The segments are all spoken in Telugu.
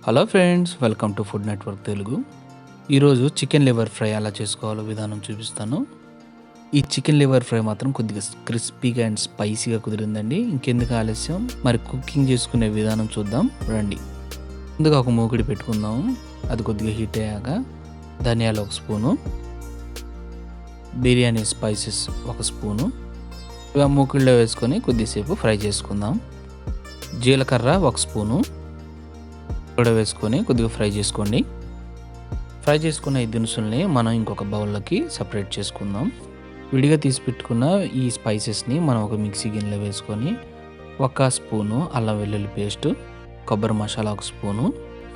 Hello friends, welcome to food network Telugu. ఈరోజు చికెన్ లివర్ ఫ్రై ఎలా చేసుకోవాలో విధానం చూపిస్తాను. ఈ చికెన్ లివర్ ఫ్రై మాత్రం కొద్దిగా క్రిస్పీగా అండ్ స్పైసీగా కుదిరిందండి. ఇంకెందుకు ఆలస్యం, మరి కుకింగ్ చేసుకునే విధానం చూద్దాం రండి. ముందుగా ఒక మూకిడి పెట్టుకుందాం. అది కొద్దిగా హీట్ అయ్యాక ధనియాలు 1 స్పూను, బిర్యానీ స్పైసెస్ 1 స్పూను ఇవి మూకిడిలో వేసుకొని కొద్దిసేపు ఫ్రై చేసుకుందాం. జీలకర్ర 1 స్పూను కూడా వేసుకొని కొద్దిగా ఫ్రై చేసుకోండి. ఫ్రై చేసుకున్న ఈ దినుసుల్ని మనం ఇంకొక బౌల్లోకి సపరేట్ చేసుకుందాం. విడిగా తీసి పెట్టుకున్న ఈ స్పైసెస్ని మనం ఒక మిక్సీ గిన్నెలో వేసుకొని 1 స్పూను అల్లం వెల్లుల్లి పేస్టు, కొబ్బరి మసాలా 1 స్పూను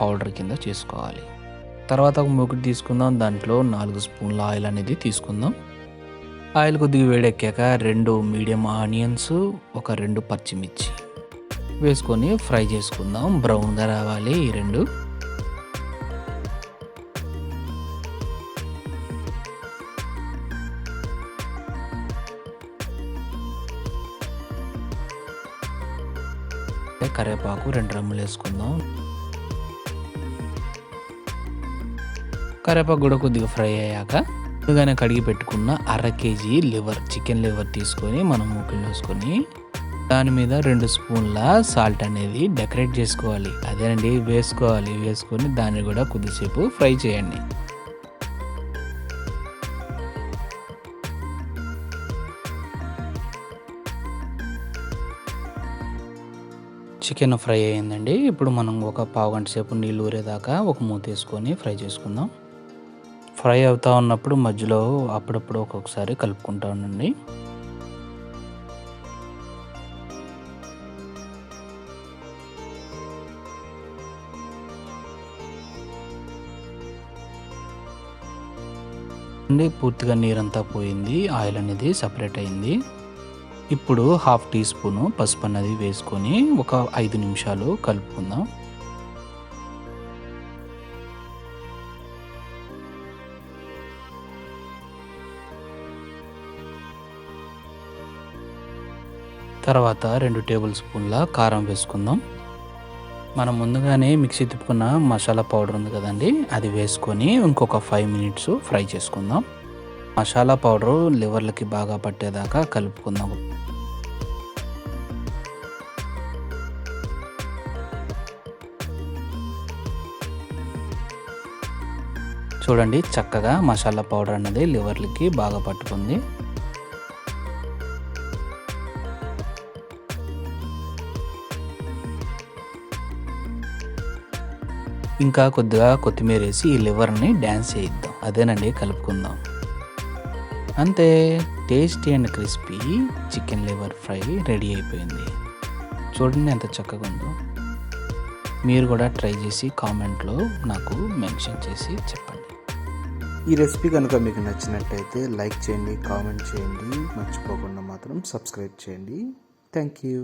పౌడర్ కింద చేసుకోవాలి. తర్వాత ఒక మూకుడు తీసుకుందాం. దాంట్లో 4 స్పూన్ల ఆయిల్ అనేది తీసుకుందాం. ఆయిల్ కొద్దిగా వేడెక్కాక 2 మీడియం ఆనియన్స్, ఒక 2 పచ్చిమిర్చి వేసుకొని ఫ్రై చేసుకుందాం. బ్రౌన్గా రావాలి ఈ 2. కరివేపాకు 2 రెమ్మలు వేసుకుందాం. కరివేపాకు కూడా కొద్దిగా ఫ్రై అయ్యాక ముందుగానే కడిగి పెట్టుకున్న 1/2 కేజీ చికెన్ లివర్ తీసుకొని మనం మూకులు వేసుకొని దాని మీద 2 స్పూన్ల సాల్ట్ అనేది డెకరేట్ చేసుకోవాలి. అదేనండి వేసుకొని దాన్ని కూడా కొద్దిసేపు ఫ్రై చేయండి. చికెన్ ఫ్రై అయ్యిందండి. ఇప్పుడు మనం ఒక పావు గంట సేపు నీళ్ళు ఊరేదాకా ఒక మూత వేసుకొని ఫ్రై చేసుకుందాం. ఫ్రై అవుతూ ఉన్నప్పుడు మధ్యలో అప్పుడప్పుడు ఒక్కొక్కసారి కలుపుకుంటూ ఉండండి. పూర్తిగా నీరంతా పోయింది, ఆయిల్ అనేది సపరేట్ అయింది. ఇప్పుడు 1/2 టీ స్పూను పసుపు అన్నది వేసుకొని ఒక 5 నిమిషాలు కలుపుకుందాం. తర్వాత 2 టేబుల్ స్పూన్ల కారం వేసుకుందాం. మనం ముందుగానే మిక్సీ తిప్పుకున్న మసాలా పౌడర్ ఉంది కదండి, అది వేసుకొని ఇంకొక 5 మినిట్స్ ఫ్రై చేసుకుందాం. మసాలా పౌడరు లివర్లకి బాగా పట్టేదాకా కలుపుకుందాం. చూడండి, చక్కగా మసాలా పౌడర్ అనేది లివర్లకి బాగా పట్టుకుంది. ఇంకా కొద్దిగా కొత్తిమీర వేసి ఈ లివర్ని డ్యాన్స్ చేయిద్దాం. అదేనండి, కలుపుకుందాం. అంతే, tasty and crispy chicken liver fry ready అయిపోయింది. చూడండి ఎంత చక్కగా ఉందో. మీరు కూడా ట్రై చేసి కామెంట్లో నాకు మెన్షన్ చేసి చెప్పండి. ఈ రెసిపీ కనుక మీకు నచ్చినట్టయితే లైక్ చేయండి, కామెంట్ చేయండి, మర్చిపోకుండా మాత్రం సబ్స్క్రైబ్ చేయండి. Thank you.